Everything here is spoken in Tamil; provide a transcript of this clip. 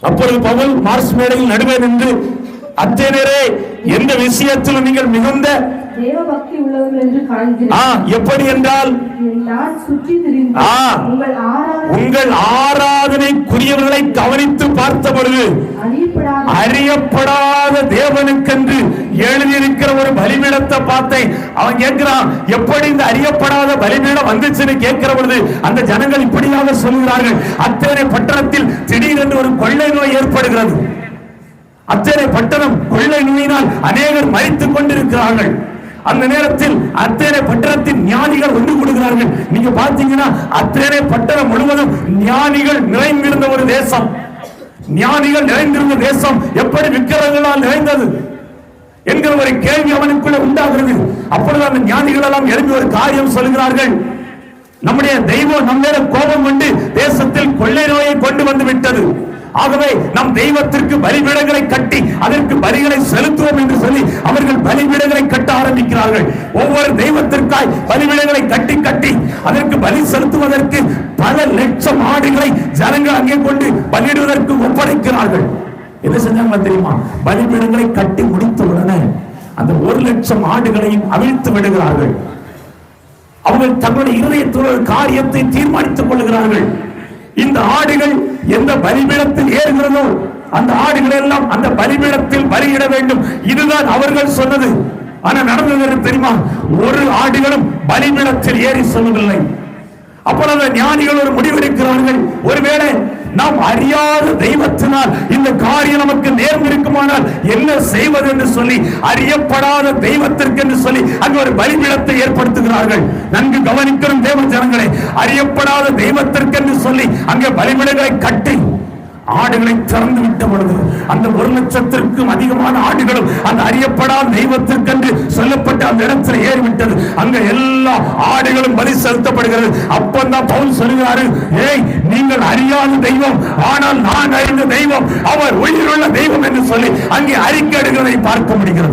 அப்பொழுது பவுல் மார்ஸ் மேடையில் நடுவே நின்று, அத்தேனரே, எந்த விஷயத்திலும் நீங்கள் மிகுந்த தேவபக்தி உள்ளவர்கள் என்று காண்கிறேன். எப்படி என்றால், நான் சுற்றி திரிந்து உங்கள் ஆராதனைக்குரியவர்களை கவனித்து பார்த்த பொழுது அறியப்படாத தேவனுக்கென்று எழுதியிருக்கிற ஒரு பலிபீடத்தை பார்த்தேன். அவன் கேட்கிறான், எப்படி இந்த அறியப்படாத பலிபீடம் வந்துச்சுன்னு கேட்கிற பொழுது அந்த ஜனங்கள் இப்படியாக சொல்கிறார்கள், அத்தனை பட்டணத்தில் திடீரென்று ஒரு கொள்ளை நோய் ஏற்படுகிறது. அத்தனை பட்டணம் கொள்ளை நோயினால் அநேகர் மரித்துக் கொண்டிருக்கிறார்கள். அந்த நேரத்தில் அத்தனை பட்டணத்தின் ஞானிகள் ஒன்று கூடுகிறார்கள். நீங்க பார்த்தீங்கன்னா அத்தனை பட்டணம் முழுவதும் ஞானிகள் நிறைந்திருந்த ஒரு தேசம். ஞானிகள் நிறைந்திருந்த தேசம் எப்படி விக்கிரகங்களால் நிறைந்தது என்கிற ஒரு கேள்வி அவனுக்குள்ள உண்டாகிறது. அப்பொழுது அந்த ஞானிகள் எல்லாம் எழுப்பி ஒரு காரியம் சொல்கிறார்கள், நம்முடைய தெய்வம் நம்ம மேல கோபம் கொண்டு தேசத்தில் கொள்ளை நோயை கொண்டு வந்து விட்டது. ஆகவே நம் தெய்வத்திற்கு பலிபீடங்களை கட்டி அதற்கு பலிகளை செலுத்துவோம் என்று சொல்லி அவர்கள் பலிபீடங்களை கட்ட ஆரம்பிக்கிறார்கள். ஒவ்வொரு தெய்வத்திற்காய் பலிபீடங்களை கட்டி கட்டி அதற்கு பலி செலுத்துவதற்கு பல லட்சம் ஆடுகளை ஜனங்கள் அங்கே கொண்டு பலியிடுவதற்கு ஒப்படைக்கிறார்கள். என்ன செஞ்சாங்க தெரியுமா? பலிபீடங்களை கட்டி முடித்த உடனே அந்த 1,00,000 ஆடுகளையும் அவிழ்த்து விடுகிறார்கள். அவர்கள் தங்களுடைய இருதயத்தில் ஒரு காரியத்தை தீர்மானித்துக் கொள்கிறார்கள். இந்த ஆடுகள் எந்த பலிபீடத்தில் ஏறுகிறதோ அந்த ஆடுகள் எல்லாம் அந்த பலிபீடத்தில் பலியிட வேண்டும். இதுதான் அவர்கள் சொன்னது. ஆனா நடந்தது தெரியுமா? ஒரு ஆடுகளும் பலிபீடத்தில் ஏறி சொல்லவில்லை. அப்பொழுது ஞானிகள் ஒரு முடிவெடுக்கிறார்கள், ஒருவேளை நாம் அறியாத தெய்வத்தினால் இந்த காரியம் நமக்கு நேர்ந்திருக்குமானால் என்ன செய்வது என்று சொல்லி அறியப்படாத தெய்வத்திற்கு என்று சொல்லி அங்கு ஒரு பலிபீடத்தை ஏற்படுத்துகிறார்கள். நன்கு கவனிக்கிறோம் தேவ ஜனங்களே, அறியப்படாத தெய்வத்திற்கு என்று சொல்லி அங்கே பலிபீடங்களை கட்டி ஆடுகளை திறந்து விட்ட பொழுது அந்த 1,00,000க்கும் அதிகமான ஆடுகளும் அந்த அறியப்படாத தெய்வத்திற்கென்று சொல்லப்பட்ட அந்த இடத்துல ஏறிவிட்டது. அங்க எல்லா ஆடுகளும் பலி செலுத்தப்படுகிறது. அப்பந்தான் பவுல் சொல்கிறாரு, ஏய், நீங்கள் அறியாத தெய்வம், ஆனால் நான் அறிந்த தெய்வம், அவர் உயிருள்ள தெய்வம் என்று சொல்லி அங்கே அறிக்கை எடுக்கிறதை பார்க்க முடிகிறது.